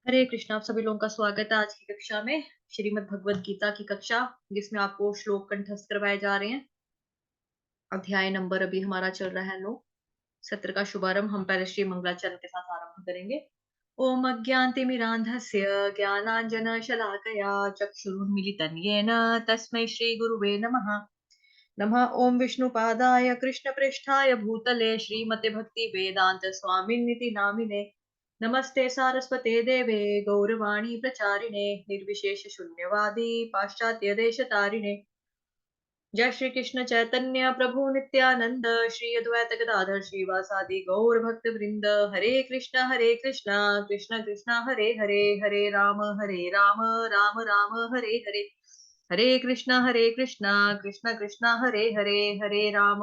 हरे कृष्णा। आप सभी लोगों का स्वागत है आज की कक्षा में, श्रीमद् भगवत गीता की कक्षा, जिसमें आपको श्लोक कंठस्थ करवाए जा रहे हैं। अध्याय नंबर अभी हमारा चल रहा है 9। सत्र का शुभारंभ हम पहले श्री मंगलाचरण के साथ आरंभ करेंगे। ओम अज्ञानतिमिरान्धस्य ज्ञानांजन शलाकया चक्षुरुन्मीलितं येन तस्मै श्री गुरुवे नमः। नमः ओम विष्णुपादाय कृष्णप्रेष्ठाय भूतले श्रीमते भक्ति वेदांत स्वामिन्निति नामिने। नमस्ते सारस्वते देवे गौरवाणी प्रचारिणे निर्विशेष शून्यवादी पाश्चात्य देश तारिणे। जय श्री कृष्ण चैतन्य प्रभु नित्यानंद श्री अद्वैत गदाधर श्रीवासादि गौर भक्त वृंद। हरे कृष्ण कृष्ण कृष्ण हरे हरे, हरे राम राम राम हरे हरे। हरे कृष्ण कृष्ण कृष्ण हरे हरे, हरे राम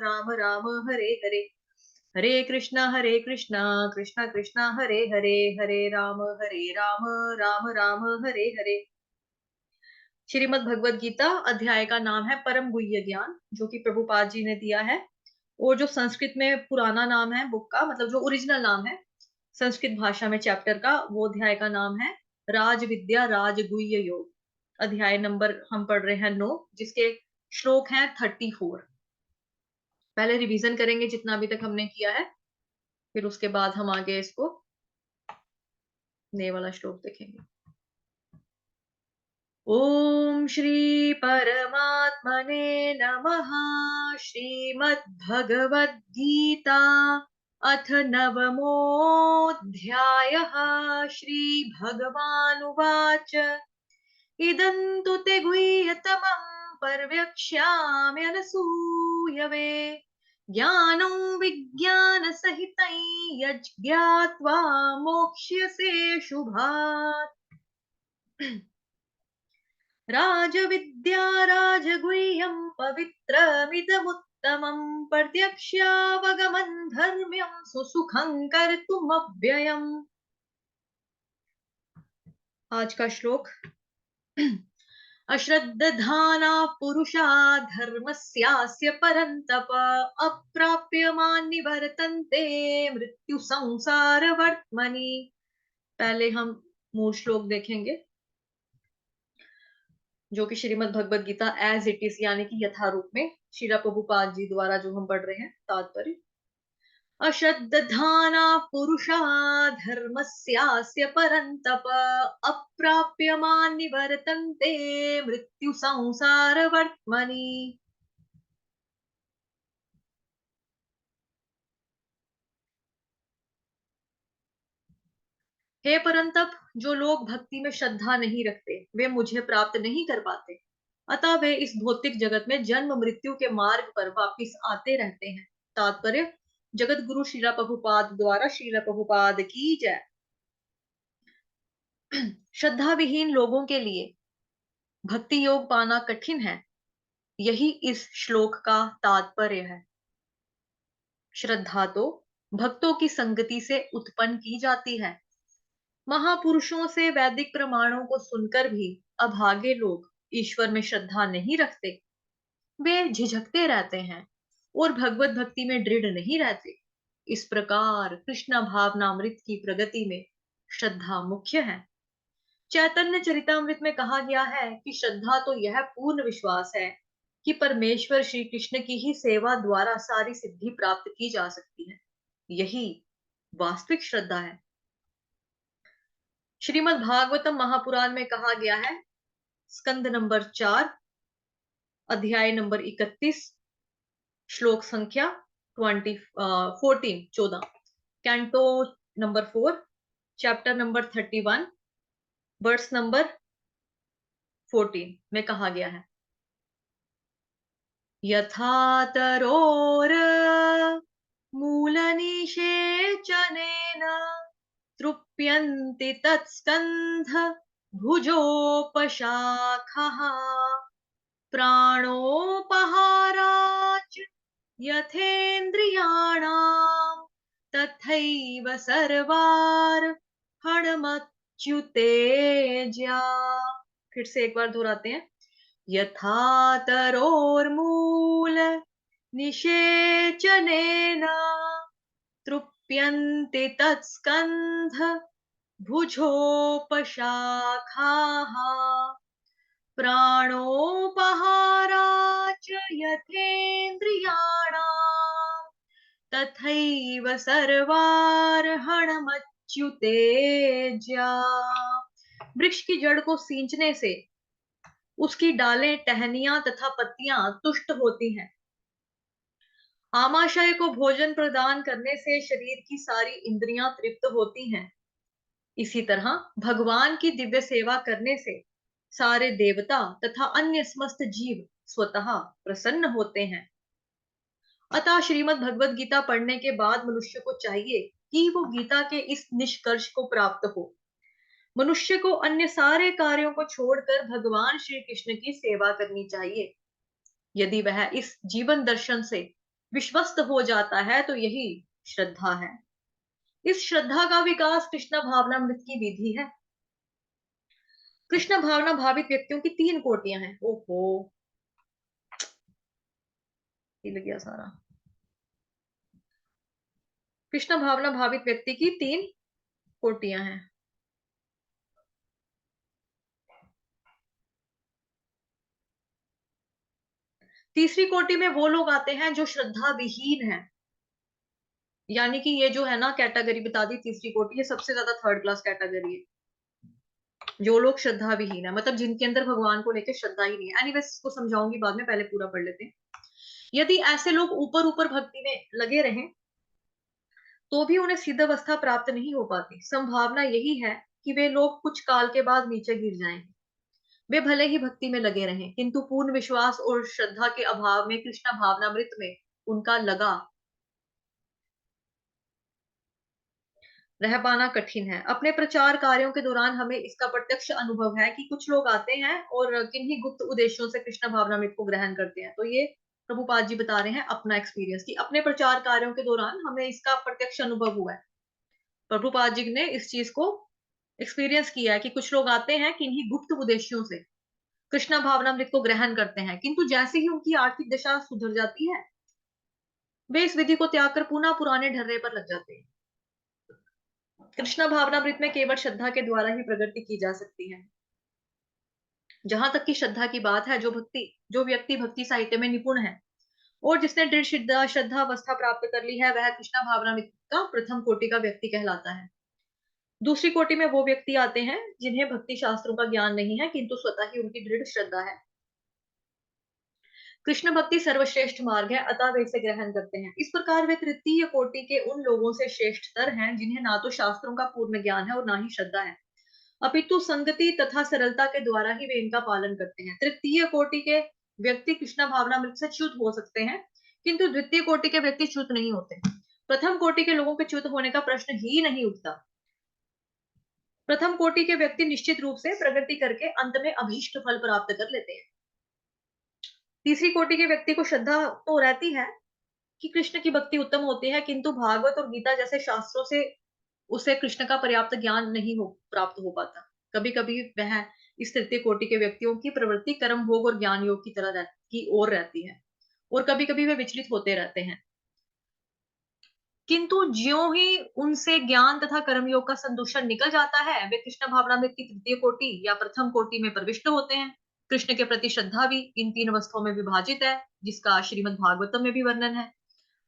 राम राम हरे हरे। हरे कृष्ण कृष्ण कृष्ण हरे हरे, हरे राम राम राम हरे हरे। श्रीमद् भगवत गीता अध्याय का नाम है परम गुह्य ज्ञान, जो कि प्रभुपाद जी ने दिया है। और जो संस्कृत में पुराना नाम है बुक का, मतलब जो ओरिजिनल नाम है संस्कृत भाषा में चैप्टर का, वो अध्याय का नाम है राज विद्या राजगुह्य योग। अध्याय नंबर हम पढ़ रहे हैं 9, जिसके श्लोक हैं 34। पहले रिवीजन करेंगे जितना अभी तक हमने किया है, फिर उसके बाद हम आगे इसको नए वाला श्लोक देखेंगे। ओम श्री परमात्मने नमः। श्रीमद्भगवद्गीता अथ नवमोऽध्यायः। श्रीभगवानुवाच इदं तु ते गुह्यतमं पर्यक्ष्याम्यनसूयवे। ज्ञानं विज्ञानसहितं यज्ञात्वा मोक्ष्यसे शुभात्। राजविद्या राजगुह्यं पवित्रमिदमुत्तमं प्रत्यक्ष्यावगमन् धर्म्यं सुसुखं कर्तुमव्ययम्। आज का श्लोक। अश्रद्धाना पुरुषा धर्मस्यास्य परन्तप अप्राप्यमान् निवर्तन्ते मृत्यु संसार वर्त्मनि। पहले हम मूल श्लोक देखेंगे, जो कि Shrimad Bhagavad Gita as it is यानी कि यथारूप में श्रीला प्रभुपाद जी द्वारा जो हम पढ़ रहे हैं तात्पर्य। अश्रद्धाना पुरुषा धर्मस्यास्य परन्तप अप्राप्यमान् निवर्तन्ते मृत्यु संसार वर्त्मनि। हे परंतप, जो लोग भक्ति में श्रद्धा नहीं रखते वे मुझे प्राप्त नहीं कर पाते, अतः वे इस भौतिक जगत में जन्म मृत्यु के मार्ग पर वापिस आते रहते हैं। तात्पर्य। जगत गुरु श्रीला प्रभुपाद द्वारा श्रीला प्रभुपाद की जय। श्रद्धा विहीन लोगों के लिए भक्ति योग पाना कठिन है, यही इस श्लोक का तात्पर्य है। श्रद्धा तो भक्तों की संगति से उत्पन्न की जाती है। महापुरुषों से वैदिक प्रमाणों को सुनकर भी अभागे लोग ईश्वर में श्रद्धा नहीं रखते। वे झिझकते रहते हैं और भगवत भक्ति में दृढ़ नहीं रहते। इस प्रकार कृष्ण भावनामृत की प्रगति में श्रद्धा मुख्य है। चैतन्य चरितामृत में कहा गया है कि श्रद्धा तो यह पूर्ण विश्वास है कि परमेश्वर श्री कृष्ण की ही सेवा द्वारा सारी सिद्धि प्राप्त की जा सकती है। यही वास्तविक श्रद्धा है। श्रीमद् भागवतम महापुराण में कहा गया है, स्कंद नंबर 4, अध्याय नंबर 31, श्लोक संख्या 14 canto number 4, chapter number 31, verse number 14 में कहा गया है, यथा तरोर मूलनिषेचनेन तृप्यन्ति तत्स्कन्ध भुजोपशाखः प्राणोपहाराच यथेन्द्रियाणां तथैव सर्वार्हणमच्युतेज्या। फिर से एक बार दोहराते हैं। यथा तरोर्मूल निषेचनेन तृप्यन्ति तत्स्कन्ध भुजोपशाखाः प्राणोपहारा च यथेन्द्रियाणाम् तथैव सर्वार्हणमच्युतेज्या। वृक्ष की जड़ को सींचने से उसकी डालें, टहनियां तथा पत्तियां तुष्ट होती हैं। आमाशय को भोजन प्रदान करने से शरीर की सारी इंद्रियां तृप्त होती हैं। इसी तरह भगवान की दिव्य सेवा करने से सारे देवता तथा अन्य समस्त जीव स्वतः प्रसन्न होते हैं। अतः श्रीमद् भगवद गीता पढ़ने के बाद मनुष्य को चाहिए कि वो गीता के इस निष्कर्ष को प्राप्त हो। मनुष्य को अन्य सारे कार्यों को छोड़कर भगवान श्री कृष्ण की सेवा करनी चाहिए। यदि वह इस जीवन दर्शन से विश्वस्त हो जाता है तो यही श्रद्धा है। इस श्रद्धा का विकास कृष्ण भावनामृत की विधि है। कृष्ण भावना भावित व्यक्तियों की 3 कोटियां हैं। ओहो, हिल गया सारा। कृष्ण भावना भावित व्यक्ति की 3 कोटियां हैं। तीसरी कोटि में वो लोग आते हैं जो श्रद्धा विहीन है। यानी कि ये जो है ना कैटेगरी बता दी, तीसरी कोटि, ये सबसे ज्यादा थर्ड क्लास कैटेगरी है। जो लोग श्रद्धा विहीन है, मतलब जिनके अंदर भगवान को लेकर श्रद्धा ही नहीं है। एनीवेज इसको समझाऊंगी बाद में, पहले पूरा पढ़ लेते हैं। यदि ऐसे लोग ऊपर ऊपर भक्ति में लगे रहें तो भी उन्हें सिद्ध अवस्था प्राप्त नहीं हो पाती। संभावना यही है कि वे लोग कुछ काल के बाद नीचे गिर जाएंगे। वे भले ही भक्ति में लगे रहें, किंतु पूर्ण विश्वास और श्रद्धा के अभाव में कृष्ण भावनामृत में उनका लगा रह पाना कठिन है। अपने प्रचार कार्यों के दौरान हमें इसका प्रत्यक्ष अनुभव है कि कुछ लोग आते हैं और किन्हीं गुप्त उद्देश्यों से कृष्ण भावनामृत को ग्रहण करते हैं। तो ये प्रभुपाद जी बता रहे हैं अपना एक्सपीरियंस कि अपने प्रचार कार्यों के दौरान हमें इसका प्रत्यक्ष अनुभव हुआ है। प्रभुपाद जी ने इस चीज को एक्सपीरियंस किया है कि कुछ लोग आते हैं किन्हीं गुप्त उद्देश्यों से कृष्ण भावनामृत को ग्रहण करते हैं, किंतु जैसे ही उनकी आर्थिक दशा सुधर जाती है वे इस विधि को त्याग कर पुनः पुराने ढर्रे पर लग जाते हैं। कृष्ण भावनामृत में केवल श्रद्धा के द्वारा ही प्रगति की जा सकती है। जहां तक की श्रद्धा की बात है, जो व्यक्ति भक्ति साहित्य में निपुण है और जिसने दृढ़ श्रद्धा अवस्था प्राप्त कर ली है, वह कृष्ण भावनामृत का प्रथम कोटि का व्यक्ति कहलाता है। दूसरी कोटि में वो व्यक्ति आते हैं जिन्हें भक्ति शास्त्रों का ज्ञान नहीं है, किंतु स्वतः ही उनकी दृढ़ श्रद्धा है। कृष्ण भक्ति सर्वश्रेष्ठ मार्ग है, अतः वे इसे ग्रहण करते हैं। इस प्रकार वे तृतीय कोटि के उन लोगों से श्रेष्ठतर हैं जिन्हें ना तो शास्त्रों का पूर्ण ज्ञान है और ना ही श्रद्धा है, अपितु संगति तथा सरलता के द्वारा ही वे इनका पालन करते हैं। तृतीय कोटि के व्यक्ति कृष्ण भावनामृत से च्युत हो सकते हैं, किंतु द्वितीय कोटि के व्यक्ति च्युत नहीं होते। प्रथम कोटि के लोगों के च्युत होने का प्रश्न ही नहीं उठता। प्रथम कोटि के व्यक्ति निश्चित रूप से प्रगति करके अंत में अभीष्ट फल प्राप्त कर लेते हैं। तीसरी कोटि के व्यक्ति को श्रद्धा तो रहती है कि कृष्ण की भक्ति उत्तम होती है, किंतु भागवत और गीता जैसे शास्त्रों से उसे कृष्ण का पर्याप्त ज्ञान नहीं प्राप्त हो पाता। कभी कभी वह इस तृतीय कोटि के व्यक्तियों की प्रवृत्ति कर्म भोग और ज्ञान योग की तरह की ओर रहती है और कभी कभी वे विचलित होते रहते हैं, किंतु ज्यों ही उनसे ज्ञान तथा कर्मयोग का संदूषण निकल जाता है वे कृष्ण भावनामृत की तृतीय कोटि या प्रथम कोटि में प्रविष्ट होते हैं। कृष्ण के प्रति श्रद्धा भी इन 3 अवस्थाओं में विभाजित है, जिसका श्रीमद् भागवतम में भी वर्णन है।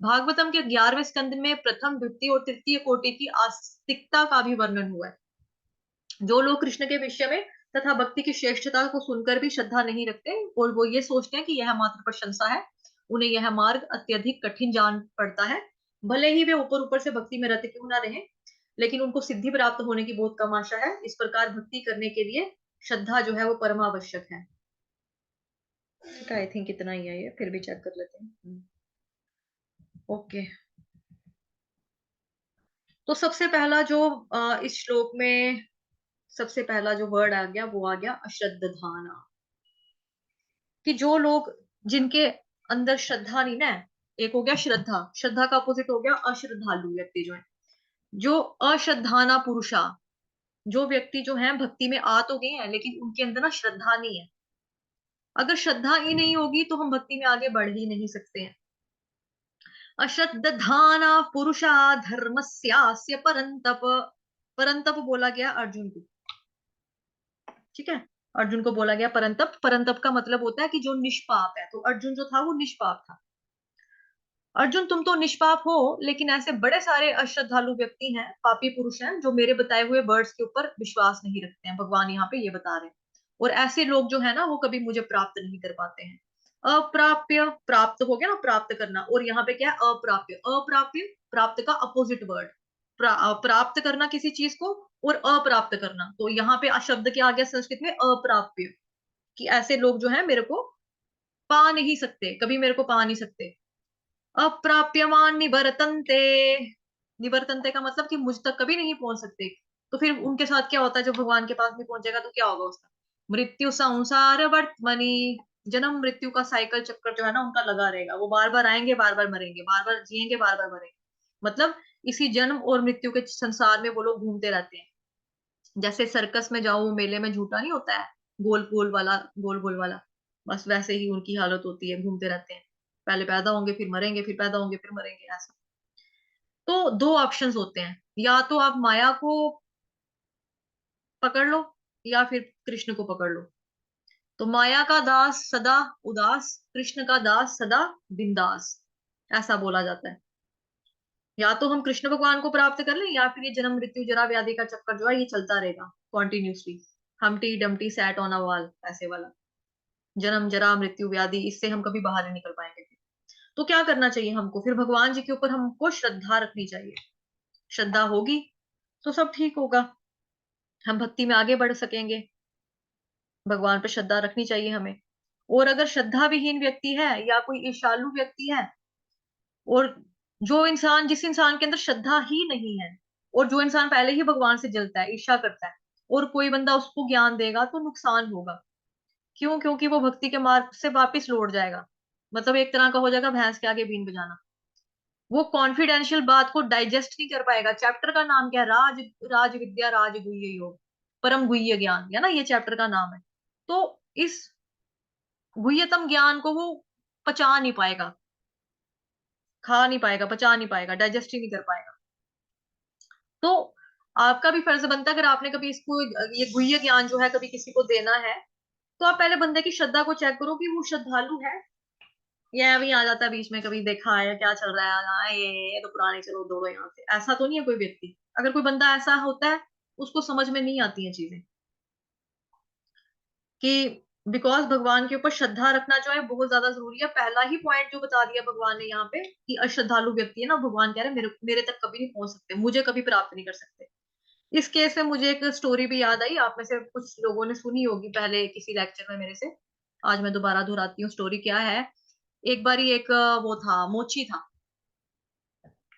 भागवतम के 11वें स्कंद में प्रथम, द्वितीय और तृतीय कोटि की आस्तिकता का भी वर्णन हुआ है। जो लोग कृष्ण के विषय में तथा भक्ति की श्रेष्ठता को सुनकर भी श्रद्धा नहीं रखते और वो ये सोचते हैं कि यह मात्र प्रशंसा है, उन्हें यह मार्ग अत्यधिक कठिन जान पड़ता है। भले ही वे ऊपर ऊपर से भक्ति में रत क्यों ना रहे, लेकिन उनको सिद्धि प्राप्त होने की बहुत कम आशा है। इस प्रकार भक्ति करने के लिए श्रद्धा जो है वो परम आवश्यक है। आई थिंक इतना ही है, ये फिर भी चेक कर लेते हैं। ओके, तो सबसे पहला जो इस श्लोक में सबसे पहला जो वर्ड आ गया वो आ गया अश्रद्धाना। कि जो लोग जिनके अंदर श्रद्धा नहीं ना, एक हो गया श्रद्धा, श्रद्धा का अपोजिट हो गया अश्रद्धालु व्यक्ति जो है, जो अश्रद्धाना पुरुषा, जो व्यक्ति जो है भक्ति में आ तो गए हैं लेकिन उनके अंदर ना श्रद्धा नहीं है। अगर श्रद्धा ही नहीं होगी तो हम भक्ति में आगे बढ़ ही नहीं सकते हैं। अश्रद्धाना पुरुषा धर्मस्यास्य परंतप, परंतप बोला गया अर्जुन को, ठीक है। अर्जुन को बोला गया परंतप। परंतप का मतलब होता है कि जो निष्पाप है, तो अर्जुन जो था वो निष्पाप था। अर्जुन तुम तो निष्पाप हो, लेकिन ऐसे बड़े सारे अश्रद्धालु व्यक्ति हैं, पापी पुरुष हैं, जो मेरे बताए हुए वर्ड्स के ऊपर विश्वास नहीं रखते हैं। भगवान यहाँ पे ये बता रहे हैं। और ऐसे लोग जो है ना, वो कभी मुझे प्राप्त नहीं कर पाते हैं। अप्राप्य, प्राप्त हो गया ना, प्राप्त करना। और यहाँ पे क्या है, अप्राप्य। अप्राप्य प्राप्त का अपोजिट वर्ड। प्राप्त करना किसी चीज को, और अप्राप्त करना। तो यहाँ पे शब्द क्या आ गया संस्कृत में, अप्राप्य। कि ऐसे लोग जो है मेरे को पा नहीं सकते, कभी मेरे को पा नहीं सकते। अप्राप्यमान निवर्तन्ते। निवर्तन्ते का मतलब कि मुझ तक कभी नहीं पहुंच सकते। तो फिर उनके साथ क्या होता है, जब भगवान के पास नहीं पहुंचेगा तो क्या होगा उसका, मृत्यु संसार वर्तमनि। जन्म मृत्यु का साइकिल चक्कर जो है ना उनका लगा रहेगा। वो बार बार आएंगे, बार बार मरेंगे, बार बार जिएंगे, बार बार मरेंगे। मतलब इसी जन्म और मृत्यु के संसार में वो लोग घूमते रहते हैं। जैसे सर्कस में जाओ, मेले में झूठा नहीं होता है, गोल गोल वाला, गोल गोल वाला, बस वैसे ही उनकी हालत होती है, घूमते रहते हैं। पहले पैदा होंगे, फिर मरेंगे, फिर पैदा होंगे, फिर मरेंगे, ऐसा। तो दो ऑप्शंस होते हैं, या तो आप माया को पकड़ लो, या फिर कृष्ण को पकड़ लो। तो माया का दास सदा उदास, कृष्ण का दास सदा बिंदास, ऐसा बोला जाता है। या तो हम कृष्ण भगवान को प्राप्त कर लें, या फिर ये जन्म मृत्यु जरा व्याधि का चक्कर जो है ये चलता रहेगा continuously. हमटी Dumpty sat on a wall, ऐसे वाला। जन्म जरा मृत्यु व्याधि, इससे हम कभी बाहर नहीं निकल पाएंगे। तो क्या करना चाहिए हमको, फिर भगवान जी के ऊपर हमको श्रद्धा रखनी चाहिए। श्रद्धा होगी तो सब ठीक होगा, हम भक्ति में आगे बढ़ सकेंगे। भगवान पर श्रद्धा रखनी चाहिए हमें। और अगर श्रद्धा विहीन व्यक्ति है, या कोई ईर्ष्यालु व्यक्ति है, और जो इंसान, जिस इंसान के अंदर श्रद्धा ही नहीं है, और जो इंसान पहले ही भगवान से जलता है, ईर्ष्या करता है, और कोई बंदा उसको ज्ञान देगा तो नुकसान होगा। क्यों? क्योंकि वो भक्ति के मार्ग से वापस लौट जाएगा। मतलब एक तरह का हो जाएगा भैंस के आगे बीन बजाना। वो कॉन्फिडेंशियल बात को डाइजेस्ट नहीं कर पाएगा। चैप्टर का नाम क्या है, राज राज विद्या राज गुह्य योग, परम गुह्य ज्ञान, है ना, ये चैप्टर का नाम है। तो इस गुह्यतम ज्ञान को वो पचा नहीं पाएगा, खा नहीं पाएगा, पचा नहीं पाएगा, डाइजेस्ट ही नहीं कर पाएगा। तो आपका भी फर्ज बनता है, अगर आपने कभी इसको, ये गुह्य ज्ञान जो है कभी किसी को देना है, तो आप पहले बंदे की श्रद्धा को चेक करो कि वो श्रद्धालु है। ये अभी आ जाता है बीच में, कभी देखा है क्या चल रहा है, ये तो पुराने, चलो दौड़ो यहाँ से, ऐसा तो नहीं है कोई व्यक्ति। अगर कोई बंदा ऐसा होता है, उसको समझ में नहीं आती है चीजें, कि बिकॉज भगवान के ऊपर श्रद्धा रखना जो है बहुत ज्यादा जरूरी है। पहला ही पॉइंट जो बता दिया भगवान ने यहाँ पे, कि अश्रद्धालु व्यक्ति है ना, भगवान कह रहे हैं मेरे तक कभी नहीं पहुंच सकते, मुझे कभी प्राप्त नहीं कर सकते। इस केस में मुझे एक स्टोरी भी याद आई, आप में से कुछ लोगों ने सुनी होगी पहले किसी लेक्चर में मेरे से। आज मैं दोबारा दोहराती हूँ। स्टोरी क्या है, एक बारी एक वो था, मोची था,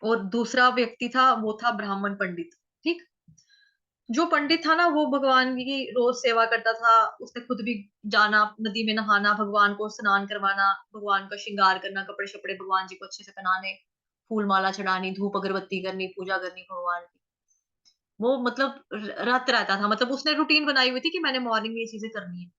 और दूसरा व्यक्ति था, वो था ब्राह्मण पंडित। ठीक। जो पंडित था ना, वो भगवान की रोज सेवा करता था। उसने खुद भी जाना नदी में नहाना, भगवान को स्नान करवाना, भगवान का श्रृंगार करना, कपड़े शपड़े भगवान जी को अच्छे से पहनाने, फूल माला चढ़ानी, धूप अगरबत्ती करनी, पूजा करनी भगवान की। वो मतलब रत रहता था, मतलब उसने रूटीन बनाई हुई थी कि मैंने मॉर्निंग में ये चीजें करनी है।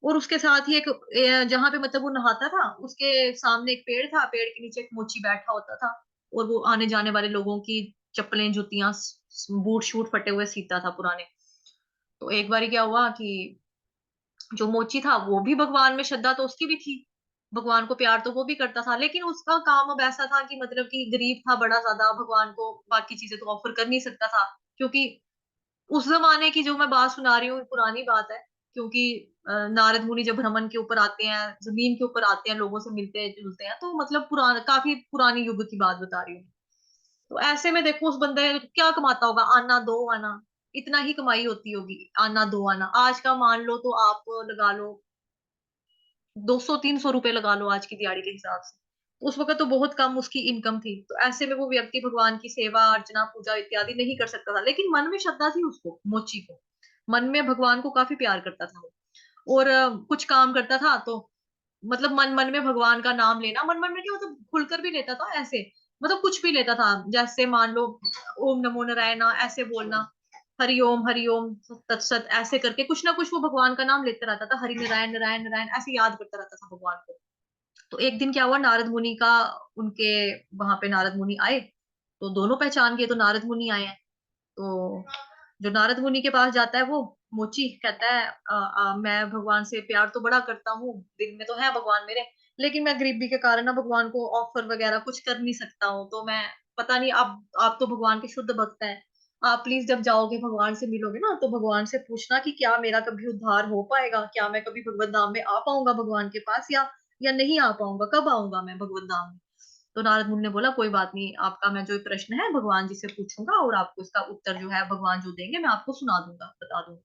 और उसके साथ ही एक जहां पे मतलब वो नहाता था, उसके सामने एक पेड़ था, पेड़ के नीचे एक मोची बैठा होता था, और वो आने जाने वाले लोगों की चप्पलें, जूतियां, बूट शूट फटे हुए सीता था पुराने। तो एक बारी क्या हुआ कि जो मोची था, वो भी भगवान में श्रद्धा तो उसकी भी थी, भगवान को प्यार तो वो भी करता था, लेकिन उसका काम अब ऐसा था कि मतलब कि गरीब था बड़ा ज्यादा, भगवान को बाकी चीजें तो ऑफर कर नहीं सकता था। क्योंकि उस जमाने की जो मैं बात सुना रही हूँ, पुरानी बात है। क्योंकि नारद मुनि जब भ्रमण के ऊपर आते हैं, जमीन के ऊपर आते हैं, लोगों से मिलते हैं जुलते हैं, तो मतलब पुराना, काफी पुरानी युग की बात बता रही हूँ। तो ऐसे में देखो, उस बंदे क्या कमाता होगा, आना दो आना, इतना ही कमाई होती होगी, आना दो आना। आज का मान लो तो आप लगा लो 200-300 रुपए लगा लो आज की दिहाड़ी के हिसाब से। उस वक्त तो बहुत कम उसकी इनकम थी। तो ऐसे में वो व्यक्ति भगवान की सेवा अर्चना पूजा इत्यादि नहीं कर सकता था, लेकिन मन में श्रद्धा थी उसको, मोची को। मन में भगवान को काफी प्यार करता था वो। और कुछ काम करता था तो मतलब मन मन में भगवान का नाम लेना, मन मन में क्या मतलब खुलकर भी लेता था ऐसे, मतलब कुछ भी लेता था। जैसे मान लो ओम नमो नारायण ऐसे बोलना, हरि ओम तत्सत, ऐसे करके कुछ ना कुछ वो भगवान का नाम लेता रहता था, हरि नारायण नारायण नारायण ऐसे याद करता रहता था भगवान को। तो एक दिन क्या हुआ, नारद मुनि का, उनके वहां पे नारद मुनि आए, तो दोनों पहचान गए, तो नारद मुनि आए हैं। तो जो नारद मुनि के पास जाता है वो मोची कहता है मैं भगवान से प्यार तो बड़ा करता हूँ, दिल में तो है भगवान मेरे, लेकिन मैं गरीबी के कारण ना भगवान को ऑफर वगैरह कुछ कर नहीं सकता हूँ। तो मैं पता नहीं, आप तो भगवान के शुद्ध भक्त हैं, आप प्लीज जब जाओगे भगवान से मिलोगे ना तो भगवान से पूछना कि क्या मेरा कभी उद्धार हो पाएगा, क्या मैं कभी भगवत धाम में आ पाऊंगा भगवान के पास, या नहीं आ पाऊंगा, कब आऊंगा मैं भगवत धाम में। तो नारद मुनि ने बोला कोई बात नहीं, आपका मैं जो ये प्रश्न है भगवान जी से पूछूंगा और आपको इसका उत्तर जो है भगवान जो देंगे मैं आपको सुना दूंगा, बता दूंगा।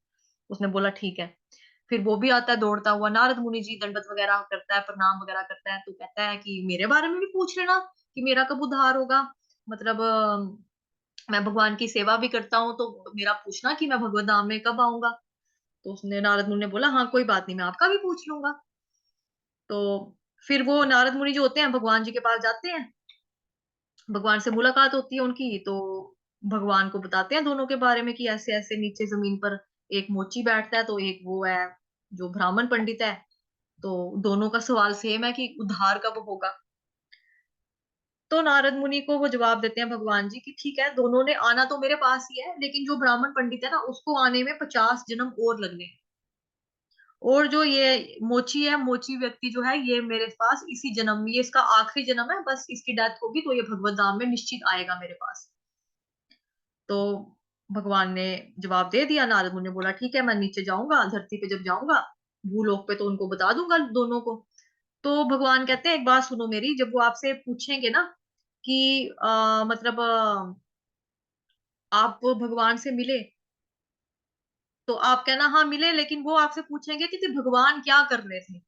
उसने बोला ठीक है। फिर वो भी आता है दौड़ता हुआ, नारद मुनि जी दंडवत वगैरह करता है, प्रणाम वगैरह करता है, तो कहता है कि मेरे बारे में भी पूछ लेना कि मेरा कब उद्धार होगा, मतलब मैं भगवान की सेवा भी करता हूँ तो मेरा पूछना कि मैं भगवत धाम में कब आऊंगा। तो उसने नारद मुनि ने बोला हाँ कोई बात नहीं, मैं आपका भी पूछ लूंगा। तो फिर वो नारद मुनि जो होते हैं भगवान जी के पास जाते हैं, भगवान से मुलाकात होती है उनकी, तो भगवान को बताते हैं दोनों के बारे में कि ऐसे ऐसे नीचे जमीन पर एक मोची बैठता है, तो एक वो है जो ब्राह्मण पंडित है, तो दोनों का सवाल सेम है कि उद्धार कब होगा। तो नारद मुनि को वो जवाब देते हैं भगवान जी की ठीक है, दोनों ने आना तो मेरे पास ही है, लेकिन जो ब्राह्मण पंडित है ना उसको आने में 50 जन्म और लगने हैं। और जो ये मोची है, मोची व्यक्ति जो है ये मेरे पास इसी जन्म में, ये इसका आखिरी जन्म है, बस इसकी डेथ होगी तो ये भगवत धाम में निश्चित आएगा मेरे पास। तो भगवान ने जवाब दे दिया, नारद मुनि ने बोला ठीक है मैं नीचे जाऊंगा, धरती पे जब जाऊंगा भूलोक पे तो उनको बता दूंगा दोनों को। तो भगवान कहते हैं एक बात सुनो मेरी, जब वो आपसे पूछेंगे ना कि मतलब आप भगवान से मिले, तो आप कहना हाँ मिले, लेकिन वो आपसे पूछेंगे कि भगवान क्या कर रहे थे,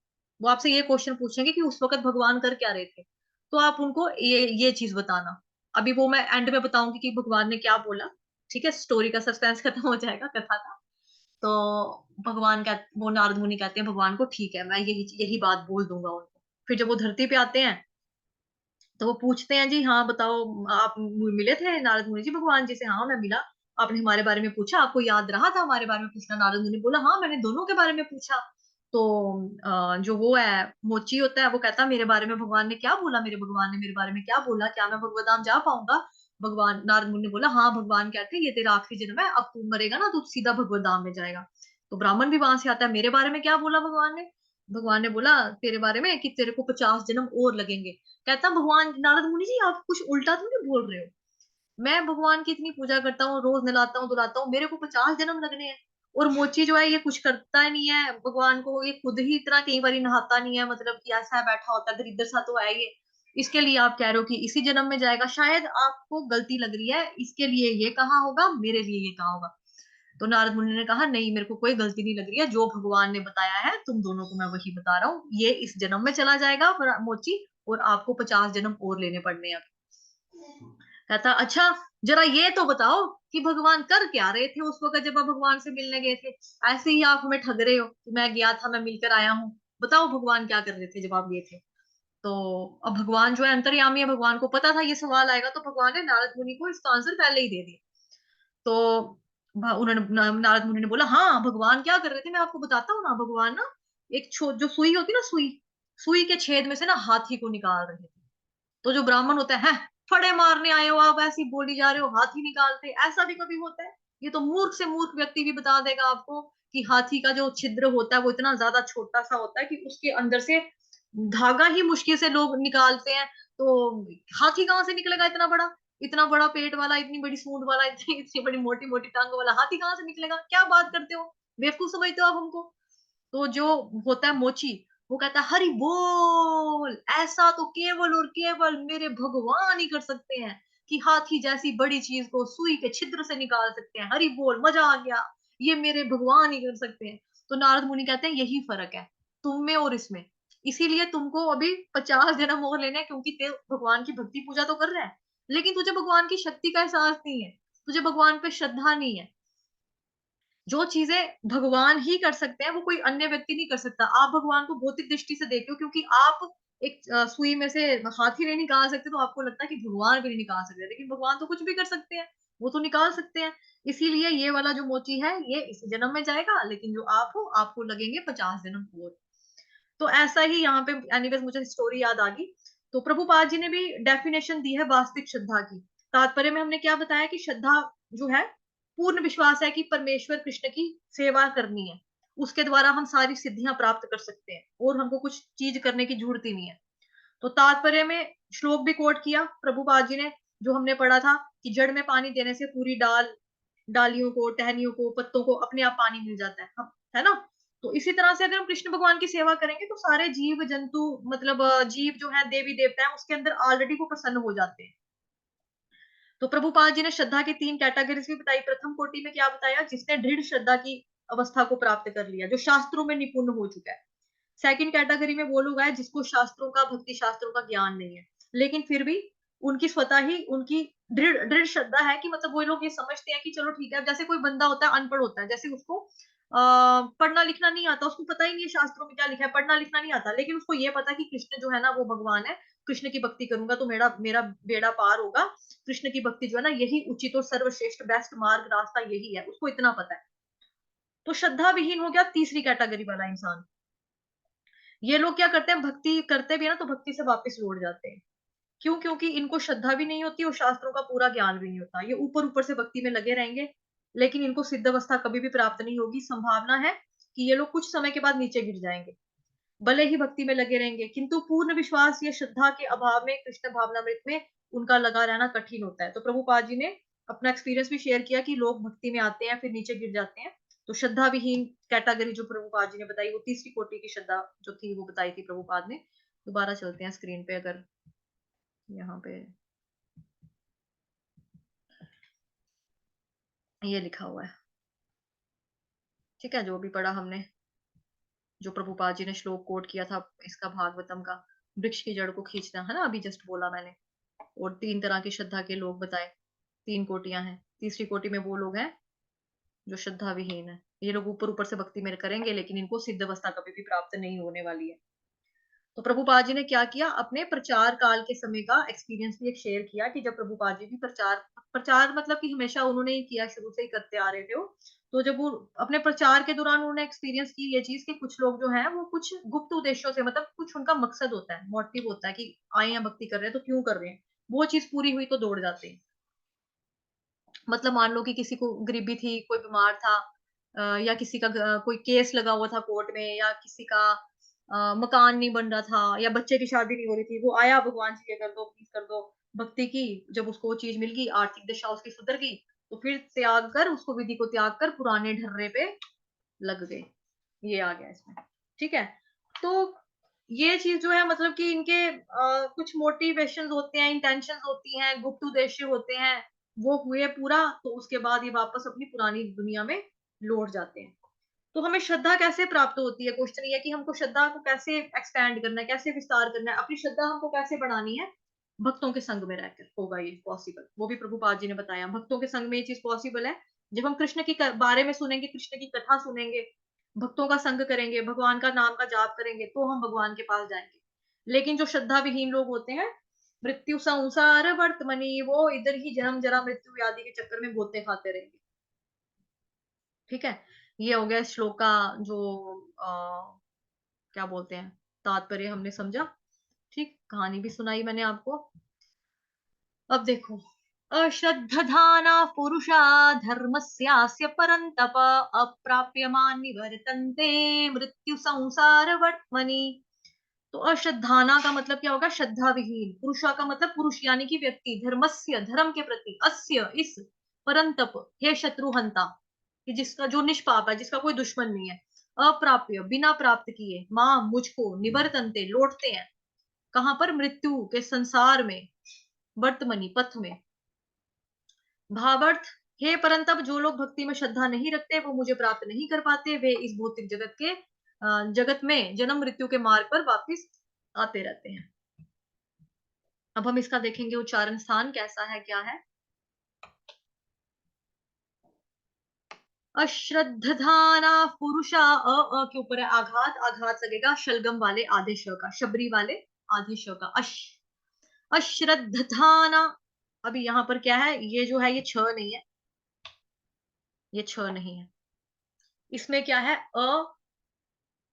वो आपसे ये क्वेश्चन पूछेंगे कि उस वक्त भगवान कर क्या रहे थे। तो आप उनको ये चीज बताना। अभी वो मैं एंड में बताऊंगी कि भगवान ने क्या बोला, ठीक है, स्टोरी का सस्पेंस खत्म हो जाएगा, कथा का। तो वो नारद मुनि कहते हैं भगवान को ठीक है मैं यही यही बात बोल दूंगा उनको। फिर जब वो धरती पे आते हैं तो वो पूछते हैं जी हाँ बताओ, आप मिले थे नारद मुनि जी भगवान जी से? हाँ मैं मिला। आपने हमारे बारे में पूछा, आपको याद रहा था हमारे बारे में पूछना? नारद मुनि बोला हाँ मैंने दोनों के बारे में पूछा। तो जो वो है मोची होता है वो कहता मेरे बारे में भगवान ने क्या बोला, मेरे भगवान ने मेरे बारे में क्या बोला, क्या मैं भगवत धाम जा पाऊंगा? भगवान नारद मुनि ने बोला हाँ भगवान कहते हैं ये तेरा आखिरी जन्म है, अब तू मरेगा ना तो सीधा भगवत धाम में जाएगा। तो ब्राह्मण भी वहां से आता है, मेरे बारे में क्या बोला भगवान ने? भगवान ने बोला तेरे बारे में कि तेरे को 50 जन्म और लगेंगे। कहता भगवान नारद मुनि जी आप कुछ उल्टा तो नहीं बोल रहे हो, मैं भगवान की इतनी पूजा करता हूँ, रोज नहलाता हूँ धुलाता हूँ, मेरे को 50 जन्म लगने हैं? और मोची जो है ये कुछ करता नहीं है भगवान को, ये खुद ही इतना कई बार नहाता नहीं है, मतलब कि ऐसा बैठा होता है, दरिद्र सा तो है ये, इसके लिए आप कह रहे हो कि इसी जन्म में जाएगा? शायद आपको गलती लग रही है, इसके लिए ये कहा होगा, मेरे लिए ये कहा होगा। तो नारद मुनि ने कहा नहीं मेरे को कोई गलती नहीं लग रही है, जो भगवान ने बताया है तुम दोनों को मैं वही बता रहा हूँ, ये इस जन्म में चला जाएगा मोची, और आपको 50 जन्म और लेने पड़ने हैं। कहता अच्छा जरा ये तो बताओ कि भगवान कर क्या रहे थे उस वक्त जब आप भगवान से मिलने गए थे? ऐसे ही आप हमें ठग रहे हो कि मैं गया था मैं मिलकर आया हूँ, बताओ भगवान क्या कर रहे थे जब आप गए थे? तो अब भगवान जो है अंतर्यामी है, भगवान को पता था ये सवाल आएगा, तो भगवान ने नारद मुनि को इसका आंसर पहले ही दे दिया। तो उन्होंने नारद मुनि ने बोला हाँ भगवान क्या कर रहे थे मैं आपको बताता हूँ ना, भगवान ना एक जो सुई होती ना, सुई सुई के छेद में से ना हाथी को निकाल रहे थे। तो जो ब्राह्मण होता है फड़े मारने आए हो आप, ऐसी बोली जा रहे हो हाथी निकालते, ऐसा भी कभी होता है? ये तो मूर्ख से मूर्ख व्यक्ति भी बता देगा आपको कि हाथी का जो छिद्र होता है वो इतना ज्यादा छोटा सा होता है कि उसके अंदर से धागा ही मुश्किल से लोग निकालते हैं। तो हाथी कहाँ से निकलेगा इतना बड़ा पेट वाला, इतनी बड़ी सूंड वाला, इतनी इतनी बड़ी मोटी मोटी टांग वाला हाथी कहाँ से निकलेगा? क्या बात करते हो, बेवकूफ समझते हो आप हमको? तो जो होता है मोची वो कहता है हरि बोल, ऐसा तो केवल और केवल मेरे भगवान ही कर सकते हैं कि हाथी जैसी बड़ी चीज को सुई के छिद्र से निकाल सकते हैं, हरि बोल मजा आ गया, ये मेरे भगवान ही कर सकते हैं। तो नारद मुनि कहते हैं यही फर्क है तुम में और इसमें, इसीलिए तुमको अभी 50 जन्म और लेने हैं, क्योंकि ते भगवान की भक्ति पूजा तो कर रहा है लेकिन तुझे भगवान की शक्ति का एहसास नहीं है, तुझे भगवान पे श्रद्धा नहीं है। जो चीजें भगवान ही कर सकते हैं वो कोई अन्य व्यक्ति नहीं कर सकता। आप भगवान को भौतिक दृष्टि से देखते हो क्योंकि आप एक सुई में से हाथी नहीं निकाल सकते, तो आपको लगता है कि भगवान भी नहीं निकाल सकते, लेकिन भगवान तो कुछ भी कर सकते हैं, वो तो निकाल सकते हैं। इसीलिए ये वाला जो मोची है ये इसी जन्म में जाएगा, लेकिन जो आप हो आपको लगेंगे 50 जन्म और। तो ऐसा ही यहाँ पे एनीवेज मुझे स्टोरी याद आ गई। तो प्रभुपाद जी ने भी डेफिनेशन दी है वास्तविक श्रद्धा की। तात्पर्य में हमने क्या बताया कि श्रद्धा जो है पूर्ण विश्वास है कि परमेश्वर कृष्ण की सेवा करनी है, उसके द्वारा हम सारी सिद्धियां प्राप्त कर सकते हैं और हमको कुछ चीज करने की जरूरत ही नहीं है। तो तात्पर्य में श्लोक भी कोट किया प्रभुपाद जी ने, जो हमने पढ़ा था कि जड़ में पानी देने से पूरी डालियों को, टहनियों को, पत्तों को अपने आप पानी मिल जाता है, है ना। तो इसी तरह से अगर हम कृष्ण भगवान की सेवा करेंगे तो सारे जीव जंतु, मतलब जीव जो है, देवी देवता है, उसके अंदर ऑलरेडी वो प्रसन्न हो जाते हैं। तो प्रभुपाद जी ने श्रद्धा की 3 कैटेगरीज भी बताई। प्रथम कोटि में क्या बताया, जिसने दृढ़ श्रद्धा की अवस्था को प्राप्त कर लिया, जो शास्त्रों में निपुण हो चुका है। सेकंड कैटेगरी में वो लोग आए जिसको शास्त्रों का, भक्ति शास्त्रों का ज्ञान नहीं है, लेकिन फिर भी उनकी स्वतः ही उनकी दृढ़ दृढ़ श्रद्धा है कि मतलब वो लोग ये समझते हैं कि चलो ठीक है। जैसे कोई बंदा होता है, अनपढ़ होता है, जैसे उसको पढ़ना लिखना नहीं आता, उसको पता ही नहीं है शास्त्रों में क्या लिखा है, पढ़ना लिखना नहीं आता, लेकिन उसको ये पता है कि कृष्ण जो है ना वो भगवान है, कृष्ण की भक्ति करूंगा तो मेरा मेरा बेड़ा पार होगा, कृष्ण की भक्ति जो है ना यही उचित और सर्वश्रेष्ठ बेस्ट मार्ग रास्ता यही है, उसको इतना पता है। तो श्रद्धा विहीन हो गया तीसरी कैटेगरी वाला इंसान। ये लोग क्या करते हैं, भक्ति करते भी है ना तो भक्ति से वापस लौट जाते हैं। क्यों? क्योंकि इनको श्रद्धा भी नहीं होती और शास्त्रों का पूरा ज्ञान भी नहीं होता। ये ऊपर ऊपर से भक्ति में लगे रहेंगे, लेकिन इनको सिद्ध अवस्था कभी भी प्राप्त नहीं होगी। संभावना है कि ये लोग कुछ समय के बाद नीचे गिर जाएंगे, भले ही भक्ति में लगे रहेंगे, किंतु पूर्ण विश्वास या श्रद्धा के अभाव में कृष्ण भावनामृत में उनका लगा रहना कठिन होता है। तो प्रभुपाद जी ने अपना एक्सपीरियंस भी शेयर किया कि लोग भक्ति में आते हैं फिर नीचे गिर जाते हैं। तो श्रद्धा विहीन कैटेगरी जो प्रभुपाद जी ने बताई, वो तीसरी कोटि की श्रद्धा जो थी वो बताई थी प्रभुपाद ने। दोबारा चलते हैं स्क्रीन पे, अगर यहाँ पे ये लिखा हुआ है, ठीक है, जो भी पढ़ा हमने, जो प्रभुपाद जी ने श्लोक कोट किया था इसका, भागवतम का, वृक्ष की जड़ को खींचना, है ना, अभी जस्ट बोला मैंने। और 3 तरह की श्रद्धा के लोग बताए, 3 कोटियां हैं। तीसरी कोटि में वो लोग हैं जो श्रद्धा विहीन है। ये लोग ऊपर ऊपर से भक्ति में करेंगे, लेकिन इनको सिद्ध अवस्था कभी भी प्राप्त नहीं होने वाली है। तो प्रभुपाद जी ने क्या किया, अपने प्रचार काल के समय का एक्सपीरियंस भी एक शेयर किया कि जब प्रभुपाद जी भी प्रचार प्रचार मतलब कि हमेशा उन्होंने ही किया, शुरू से ही करते आ रहे थे वो। तो जब वो अपने प्रचार के दौरान उन्होंने एक्सपीरियंस की ये चीज कि कुछ लोग जो हैं वो कुछ गुप्त उद्देश्यों से, मतलब कुछ उनका मकसद होता है, मोटिव होता है कि आए हैं भक्ति कर रहे हैं तो क्यों कर रहे हैं, वो चीज पूरी हुई तो दौड़ जाते हैं। मतलब मान लो कि किसी को गरीबी थी, कोई बीमार था, या किसी का कोई केस लगा हुआ था कोर्ट में, या किसी का मकान नहीं बन रहा था, या बच्चे की शादी नहीं हो रही थी, वो आया भगवान जी ये कर दो, प्लीज कर दो, भक्ति की। जब उसको वो चीज मिल गई, आर्थिक दशा उसकी सुधर गई, तो फिर त्याग कर, उसको विधि को त्याग कर पुराने ढर्रे पे लग गए। ये आ गया इसमें, ठीक है। तो ये चीज जो है, मतलब कि इनके कुछ मोटिवेशंस होते हैं, इंटेंशंस होती हैं, गुप्त उद्देश्य होते हैं, वो हुए पूरा तो उसके बाद ये वापस अपनी पुरानी दुनिया में लौट जाते हैं। तो हमें श्रद्धा कैसे प्राप्त होती है, क्वेश्चन ये है कि हमको श्रद्धा को कैसे एक्सपैंड करना है, कैसे विस्तार करना है, अपनी श्रद्धा हमको कैसे बढ़ानी है। भक्तों के संग में रहकर होगा ये पॉसिबल, वो भी प्रभुपाद जी ने बताया, भक्तों के संग में ये चीज पॉसिबल है। जब हम कृष्ण की बारे में सुनेंगे, कृष्ण की कथा सुनेंगे, भक्तों का संग करेंगे, भगवान का नाम का जाप करेंगे, तो हम भगवान के पास जाएंगे। लेकिन जो श्रद्धा विहीन लोग होते हैं, मृत्यु संसार वर्तमनी, वो इधर ही जन्म जरा मृत्यु आदि के चक्कर में गोते खाते रहेंगे। ठीक है, ये हो गया इस श्लोक का जो क्या बोलते हैं, तात्पर्य हमने समझा। ठीक, कहानी भी सुनाई मैंने आपको। अब देखो, अश्रद्धधाना पुरुषा धर्मस्यास्य परन्तप अप्राप्यमान निवर्तन्ते मृत्यु संसार वर्त्मनि। तो अश्रद्धाना का मतलब क्या होगा, श्रद्धा विहीन। पुरुषा का मतलब पुरुष यानी कि व्यक्ति, धर्मस्य धर्म के प्रति, अस्य इस, परंतप हे शत्रुहंता, कि जिसका जो निष्पाप है, जिसका कोई दुश्मन नहीं है, अप्राप्य बिना प्राप्त किए, मां मुझको, निवर्तनते लौटते हैं, कहां पर, मृत्यु के संसार में, वर्तमनी पथ में। भावार्थ, हे परंतप जो लोग भक्ति में श्रद्धा नहीं रखते वो मुझे प्राप्त नहीं कर पाते, वे इस भौतिक जगत के जगत में जन्म मृत्यु के मार्ग पर वापिस आते रहते हैं। अब हम इसका देखेंगे उच्चारण स्थान कैसा है, क्या है। अश्रद्धाना पुरुषा, अ के ऊपर है आघात, आघात लगेगा शलगम वाले आधे श का, शबरी वाले आधे श का, अश्रद्धाना। अभी यहाँ पर क्या है, ये जो है ये छ नहीं है, ये छ नहीं है, इसमें क्या है,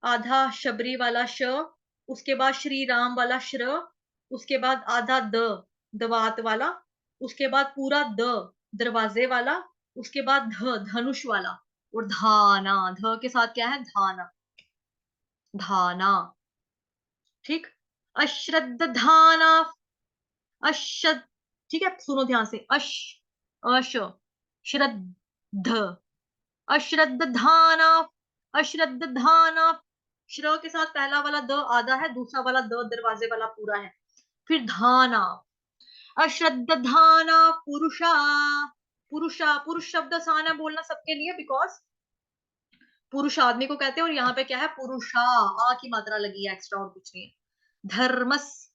आधा शबरी वाला श, उसके बाद श्री राम वाला श्र, उसके बाद आधा द, दवात वाला, उसके बाद पूरा द, दरवाजे वाला, उसके बाद ध, धनुष वाला, और धाना, ध के साथ क्या है, धाना, धाना, ठीक। अश्रद्धाना, अश्रद्ध, ठीक है, सुनो ध्यान से, अश श्रद्ध, अश्रद्धाना, अश्रद्धाना, श्र के साथ पहला वाला द आधा है, दूसरा वाला द दरवाजे वाला पूरा है, फिर धाना, अश्रद्धाना पुरुषा, पुरुषा, पुरुष शब्द आसान है बोलना सबके लिए, बिकॉज पुरुष आदमी को कहते हैं, और यहाँ पे क्या है, पुरुषा, आ की मात्रा लगी है एक्स्ट्रा, और कुछ नहीं है। धर्मस,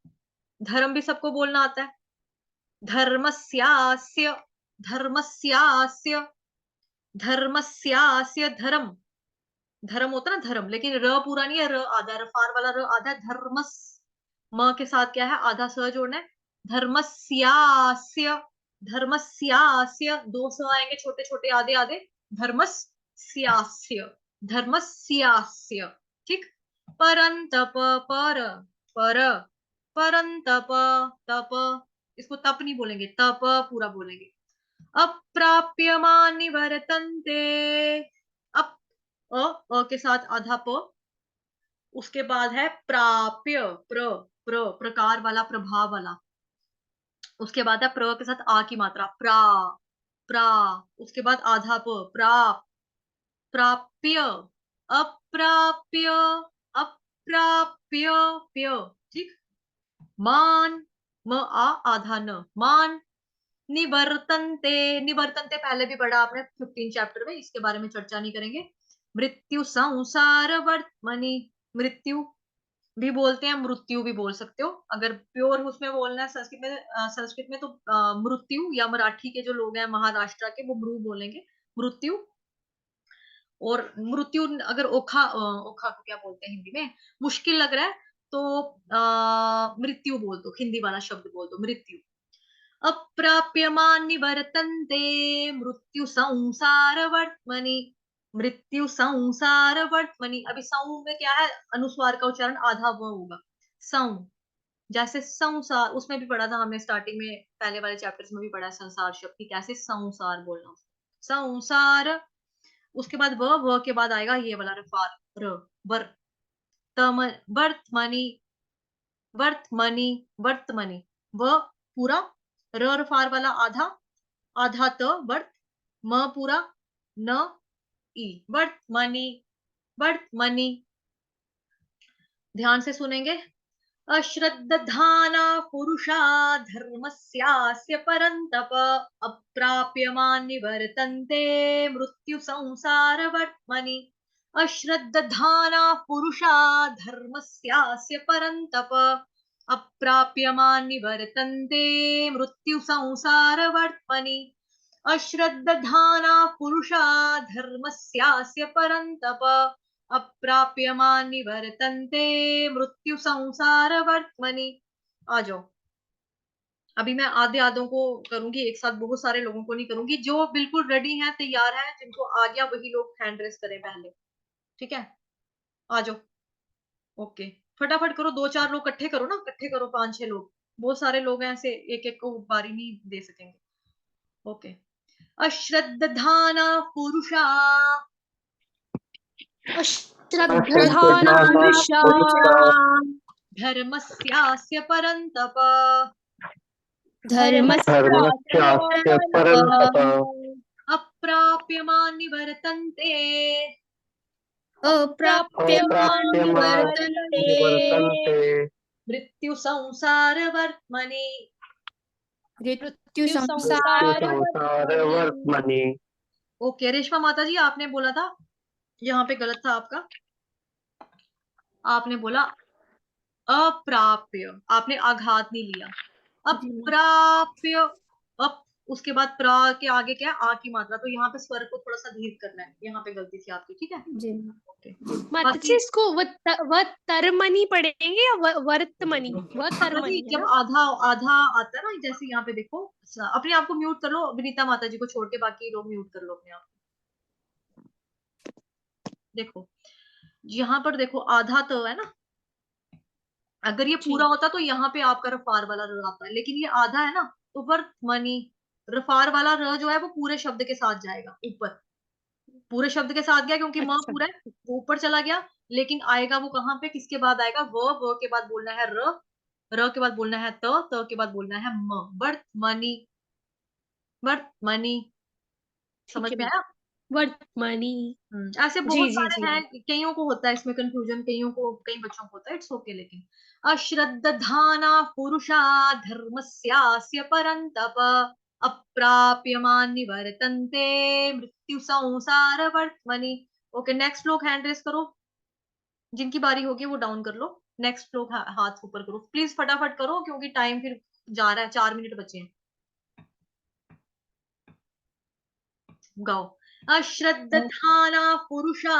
धर्म भी सबको बोलना आता है, धर्मस्यास्य, धर्मस्यास्य, धर्मस्यास्य, धर्म, धर्म होता है ना धर्म, लेकिन र पूरा नहीं है, र आधा है, रफार वाला र आधा है, धर्मस, म के साथ क्या है, आधा स जोड़ना है, धर्मस्यास्य, धर्मस्यास्य, दो स आएंगे छोटे छोटे आधे आधे, धर्मस्यास्य, धर्मस्यास्य, ठीक। परंतप, पर, परंतप, तप, इसको तप नहीं बोलेंगे, तप पूरा बोलेंगे। अप्राप्यमानि वर्तन्ते, अप, अ के साथ आधा प, उसके बाद है प्राप्य, प्रकार वाला, प्रभाव वाला, उसके बाद है प्र के साथ आ की मात्रा, प्रा, उसके बाद आधा प, प्राप्य, अप्राप्य, अप्राप्य, प्य, ठीक। मान, म आ आधा न, मान, निवर्तन्ते, निवर्तन्ते पहले भी पढ़ा आपने 15 चैप्टर में, इसके बारे में चर्चा नहीं करेंगे। मृत्यु संसार वर्तमनि, मृत्यु भी बोलते हैं, मृत्यु भी बोल सकते हो, अगर प्योर उसमें बोलना है संस्कृत में तो मृत्यु, या मराठी के जो लोग हैं महाराष्ट्र के वो मृु बोलेंगे, मृत्यु। और मृत्यु अगर ओखा ओखा को क्या बोलते हैं हिंदी में, मुश्किल लग रहा है तो मृत्यु बोल दो, हिंदी वाला शब्द बोल दो, मृत्यु। अप्राप्यमान् निवर्तन्ते मृत्यु संसार वर्त्मनि, मृत्यु संसार वर्त्मनि। अभी सौ में क्या है, अनुस्वार का उच्चारण आधा व होगा, सौ, जैसे संसार, उसमें भी पढ़ा था हमने स्टार्टिंग में, पहले वाले चैप्टर्स में भी पढ़ा संसार शब्द की कैसे संसार बोलना, संसार। उसके बाद व के बाद आएगा ये वाला रफार, र, वर, तम, वर्त्मनि, वर्त्मनि, वर्त्मनि, व पूरा, र रफार वाला आधा, आधा त, वर्त, म पूरा, न ई, वर्त्मनि, वर्त्मनि। ध्यान से सुनेंगे। अश्रद्धाना पुरुषा धर्मस्यास्य परन्तप, अप्राप्यमान् निवर्तन्ते मृत्यु संसार वर्त्मनि। अश्रद्धाना पुरुषा धर्मस्यास्य परन्तप, अप्राप्यमान् निवर्तन्ते मृत्यु संसार वर्त्मनि। अश्रद्धाना पुरुषा धर्मस्यास्य परन्तप, अप्राप्यमान् निवर्तन्ते मृत्यु संसार वर्त्मनि। आ जाओ, अभी मैं आधे आधों को करूंगी एक साथ, बहुत सारे लोगों को नहीं करूंगी, जो बिल्कुल रेडी हैं, तैयार हैं, जिनको आ गया वही लोग हैंड रेस करें पहले, ठीक है। आ जाओ, ओके, फटाफट करो, 2-4 लोग इकट्ठे करो ना, इकट्ठे करो, 5-6 लोग, बहुत सारे लोग हैं, ऐसे एक एक को बारी नहीं दे सकेंगे। ओके। अश्रद्धाना पुरुषा, अश्रद्धाना पुरुषा धर्मस्यास्य परन्तप, धर्मस्यास्य परन्तप, अप्राप्यमान् निवर्तन्ते, अप्राप्यमान् निवर्तन्ते मृत्यु संसार वर्त्मनि, मृत्यु संसार वर्त्मनि। ओके, रेशमा माता जी आपने बोला था, यहाँ पे गलत था आपका, आपने बोला अप्राप्य, आपने आघात नहीं लिया, अप्राप्य, अप, उसके बाद प्रा के आगे क्या है, आ की मात्रा, तो यहाँ पे स्वर को थोड़ा सा धीर करना है, यहाँ पे गलती थी आपकी, ठीक है। जी ओके, माताजी, इसको व तरमनी पढ़ेंगे या वर्तमनी? माताजी जब आधा आधा आता है ना, जैसे यहाँ पे देखो, अपने आप को म्यूट कर लो, विनीता माता जी को छोड़ के बाकी लोग म्यूट कर लो अपने आप। देखो यहाँ पर देखो, आधा तो है ना, अगर ये पूरा होता तो यहाँ पे आपका रफार वाला र आता है, लेकिन ये आधा है ना, तो वर्त्मनि, रफार वाला र जो है वो पूरे शब्द के साथ जाएगा ऊपर, पूरे शब्द के साथ गया क्योंकि म अच्छा पूरा है, वो ऊपर चला गया। लेकिन आएगा वो कहाँ पे, किसके बाद आएगा, व के बाद बोलना है र के बाद बोलना है त के बाद बोलना है म। वर्तमनी, वर्तमनी, ठीक समझ है में भैया। आया? वर्तमानी। ऐसे जी बहुत जी सारे जी हैं, कईयों को होता है इसमें कंफ्यूजन, कईयों को, कई बच्चों को होता है, इट्स ओके। लेकिन अश्रद्धाना पुरुषा धर्मस्यास्य परन्तप अप्राप्यमान निवर्तन्ते मृत्यु संसार वर्त्मनि। ओके, नेक्स्ट लोग हैंड रेस करो, जिनकी बारी होगी वो डाउन कर लो। नेक्स्ट लोग हाथ ऊपर करो प्लीज, फटाफट करो क्योंकि टाइम फिर जा रहा है, 4 मिनट बचे हैं। गाओ। अश्रद्धाना पुरुषा,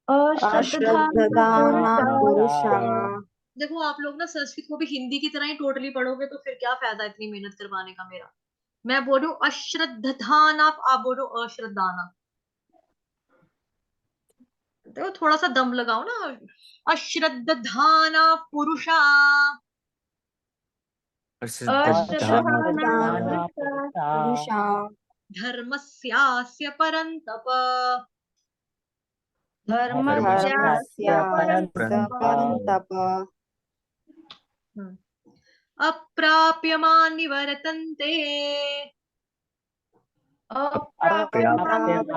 अश्रद्धाना पुरुषा। देखो आप लोग ना संस्कृत को भी हिंदी की तरह ही टोटली पढ़ोगे तो फिर क्या फायदा इतनी मेहनत करवाने का मेरा। मैं बोल रही हूँ अश्रद्धाना, आप बोलो अश्रद्धाना। देखो थोड़ा सा दम लगाओ ना। अश्रद्धाना पुरुषा, अश्रद्धाना पुरुषा धर्मस्यास्य परन्तप धर्मस्यास्य परन्तप अप्राप्यमान निवर्तन्ते अप्राप्यमान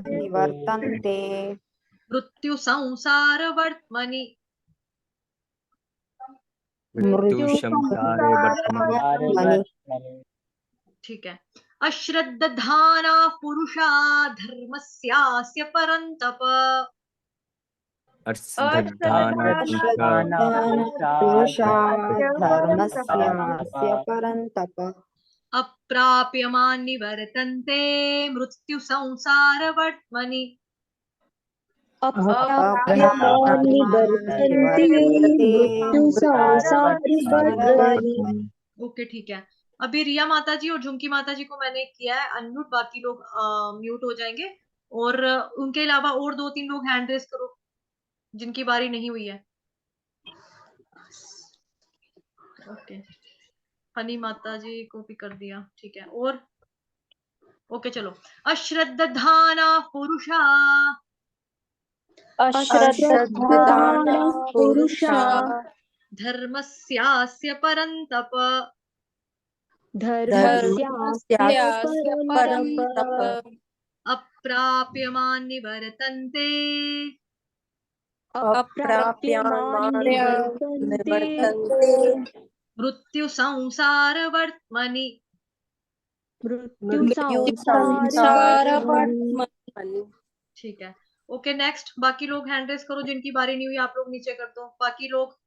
निवर्तन्ते मृत्यु संसार वर्त्मनि। मृत्यु संसारवर्त्मनि। ठीक है। अश्रद्धाना पुरुषा धर्मस्यास्य परन्तप अश्रद्धाना पुरुषा धर्मस्यास्य परन्तप अप्राप्यमान निवर्तन्ते मृत्यु संसार वर्त्मनि। अप्राप्यमान निवर्तन्ते संसारवर्त्मनि। ओके ठीक है। अभी रिया माता जी और झुमकी माता जी को मैंने किया है अनम्यूट, बाकी लोग म्यूट हो जाएंगे। और उनके अलावा और 2-3 लोग हैंड रेस करो जिनकी बारी नहीं हुई है। ओके, हनी माता जी को भी कर दिया, ठीक है। और ओके चलो। अश्रद्धाना पुरुषा, अश्रद्धाना पुरुषा धर्मस्यास्य परन्तप धर्मस्यास्य परन्तप अप्राप्यमान निवर्तन्ते अप्राप्यमान निवर्तन्ते मृत्यु संसार वर्त्मनि। मृत्यु संसारवर्त्मनि। ठीक है। ओके नेक्स्ट, बाकी लोग हैंड रेस करो जिनकी बारी नहीं हुई, आप लोग नीचे कर दो बाकी लोग।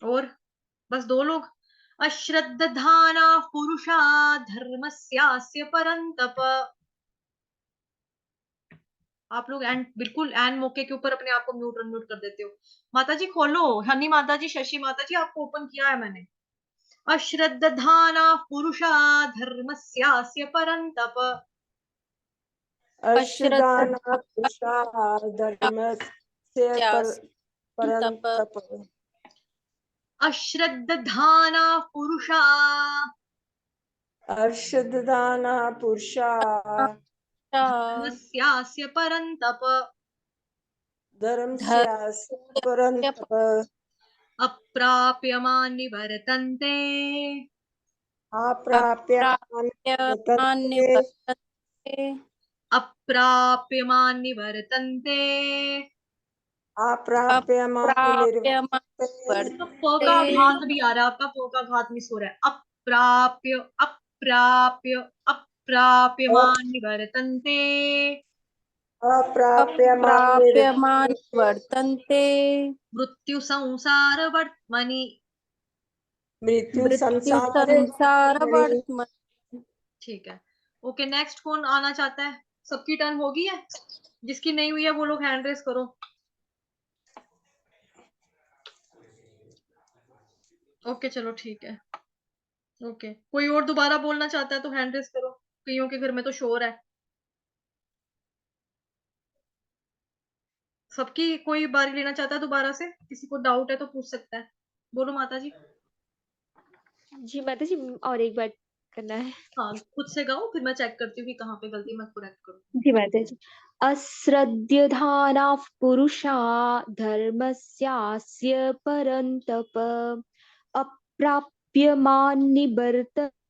और बस 2 लोग। अश्रद्धाना पुरुषा धर्मस्यास्य परन्तप। आप लोग एंड बिल्कुल एंड मौके के ऊपर अपने आप को म्यूट अनम्यूट कर देते हो। माता जी खोलो, हनी माता जी, शशि माता जी, आपको ओपन किया है मैंने। अश्रद्धाना पुरुषा धर्मस्यास्य परन्तप अश्रद्धाना पुरुषा धर्मस्य परन्तप अश्रद्धाना पुरुषा अश्रद्धाना पुरुषा धर्मस्यास्य परन्तप धर्मस्यास्य परन्तप अप्राप्यमान निवर्तन्ते अप्राप्यमान निवर्तन्ते अप्राप्यमान निवर्तन्ते। अप्राप्यमान निवर्तन्ते तो प का घात भी आ रहा है, आपका प का घात मिस हो रहा है। अप्राप्य अप्राप्य अप्राप्यमान निवर्तन्ते अप्राप्यमान वर्तन्ते मृत्यु संसार वर्त्मनि। मृत्यु मृत्यु संसार संसारवर्त्मनि। ठीक है। ओके नेक्स्ट कौन आना चाहता है? सबकी टर्न होगी है, जिसकी नहीं हुई है वो लोग हैंड रेस करो। ओके चलो ठीक है। ओके, कोई और दोबारा बोलना चाहता है तो हैंड रेस करो, कईयों के घर में तो शोर है। सबकी कोई बारी लेना चाहता है दोबारा से? किसी को डाउट है तो पूछ सकता है। बोलो माता जी। जी माता जी, और एक बार करना है। हाँ, खुद से गाओ, फिर मैं चेक करती हूँ कि कहाँ पे गलती मैं करेक्ट करूँ। जी माता जी। अश्रद्धधानाः पुरुषा धर्मस्यास्य परन्तप अप्राप्यमान् निवर्तन्ते